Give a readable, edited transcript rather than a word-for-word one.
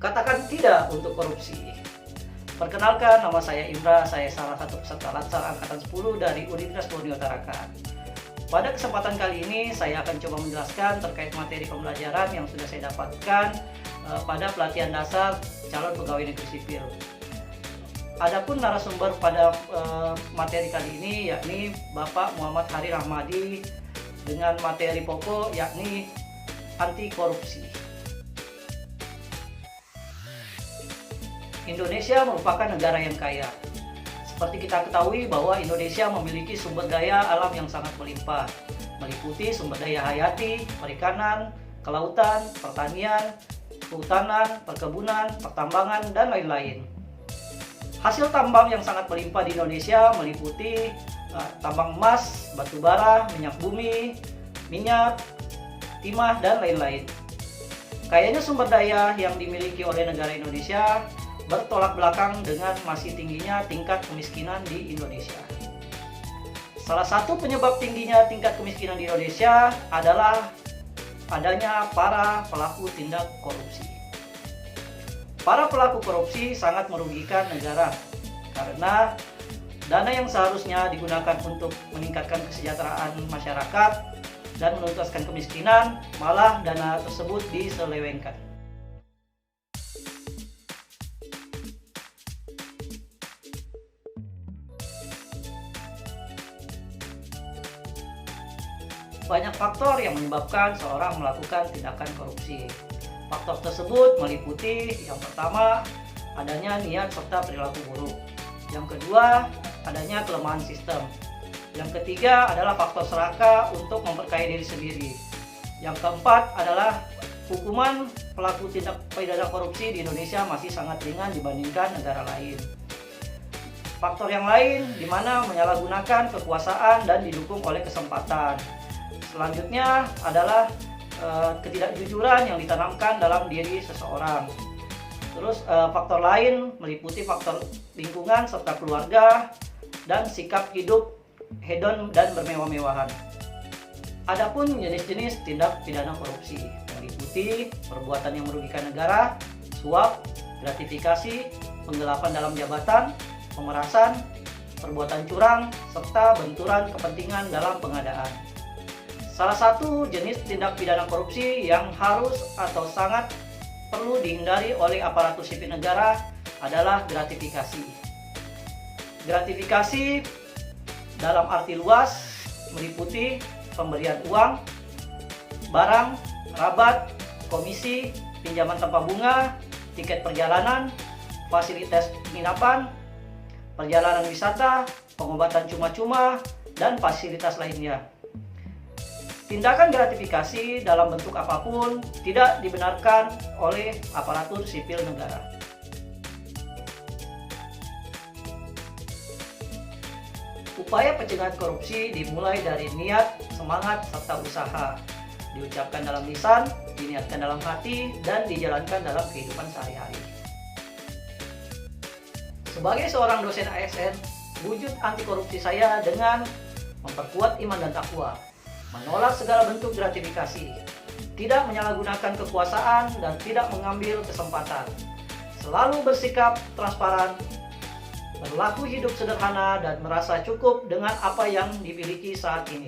Katakan tidak untuk korupsi. Perkenalkan, nama saya Indra, saya salah satu peserta Latsar Angkatan 10 dari Universitas Borneo Tarakan. Pada kesempatan kali ini, saya akan coba menjelaskan terkait materi pembelajaran yang sudah saya dapatkan pada pelatihan dasar calon pegawai negeri sipil. Adapun narasumber pada materi kali ini yakni Bapak Muhammad Hari Rahmadi dengan materi pokok yakni anti korupsi. Indonesia merupakan negara yang kaya. Seperti kita ketahui bahwa Indonesia memiliki sumber daya alam yang sangat melimpah, meliputi sumber daya hayati, perikanan, kelautan, pertanian, kehutanan, perkebunan, pertambangan, dan lain-lain. Hasil tambang yang sangat melimpah di Indonesia meliputi tambang emas, batu bara, minyak bumi, minyak, timah, dan lain-lain. Kayaknya sumber daya yang dimiliki oleh negara Indonesia bertolak belakang dengan masih tingginya tingkat kemiskinan di Indonesia. Salah satu penyebab tingginya tingkat kemiskinan di Indonesia adalah adanya para pelaku tindak korupsi. Para pelaku korupsi sangat merugikan negara karena dana yang seharusnya digunakan untuk meningkatkan kesejahteraan masyarakat dan menuntaskan kemiskinan, malah dana tersebut diselewengkan. Banyak faktor yang menyebabkan seorang melakukan tindakan korupsi. Faktor tersebut meliputi yang pertama, adanya niat serta perilaku buruk. Yang kedua, adanya kelemahan sistem. Yang ketiga adalah faktor serakah untuk memperkaya diri sendiri. Yang keempat adalah hukuman pelaku tindak pidana korupsi di Indonesia masih sangat ringan dibandingkan negara lain. Faktor yang lain di mana menyalahgunakan kekuasaan dan didukung oleh kesempatan. Selanjutnya adalah ketidakjujuran yang ditanamkan dalam diri seseorang. Terus faktor lain meliputi faktor lingkungan serta keluarga dan sikap hidup hedon dan bermewah-mewahan. Adapun jenis-jenis tindak pidana korupsi meliputi perbuatan yang merugikan negara, suap, gratifikasi, penggelapan dalam jabatan, pemerasan, perbuatan curang, serta benturan kepentingan dalam pengadaan. Salah satu jenis tindak pidana korupsi yang harus atau sangat perlu dihindari oleh aparatur sipil negara adalah gratifikasi. Gratifikasi dalam arti luas meliputi pemberian uang, barang, rabat, komisi, pinjaman tanpa bunga, tiket perjalanan, fasilitas penginapan, perjalanan wisata, pengobatan cuma-cuma, dan fasilitas lainnya. Tindakan gratifikasi dalam bentuk apapun tidak dibenarkan oleh aparatur sipil negara. Upaya pencegahan korupsi dimulai dari niat, semangat, serta usaha. Diucapkan dalam lisan, diniatkan dalam hati, dan dijalankan dalam kehidupan sehari-hari. Sebagai seorang dosen ASN, wujud anti korupsi saya dengan memperkuat iman dan takwa, menolak segala bentuk gratifikasi, tidak menyalahgunakan kekuasaan, dan tidak mengambil kesempatan, selalu bersikap transparan, berlaku hidup sederhana, dan merasa cukup dengan apa yang dimiliki saat ini.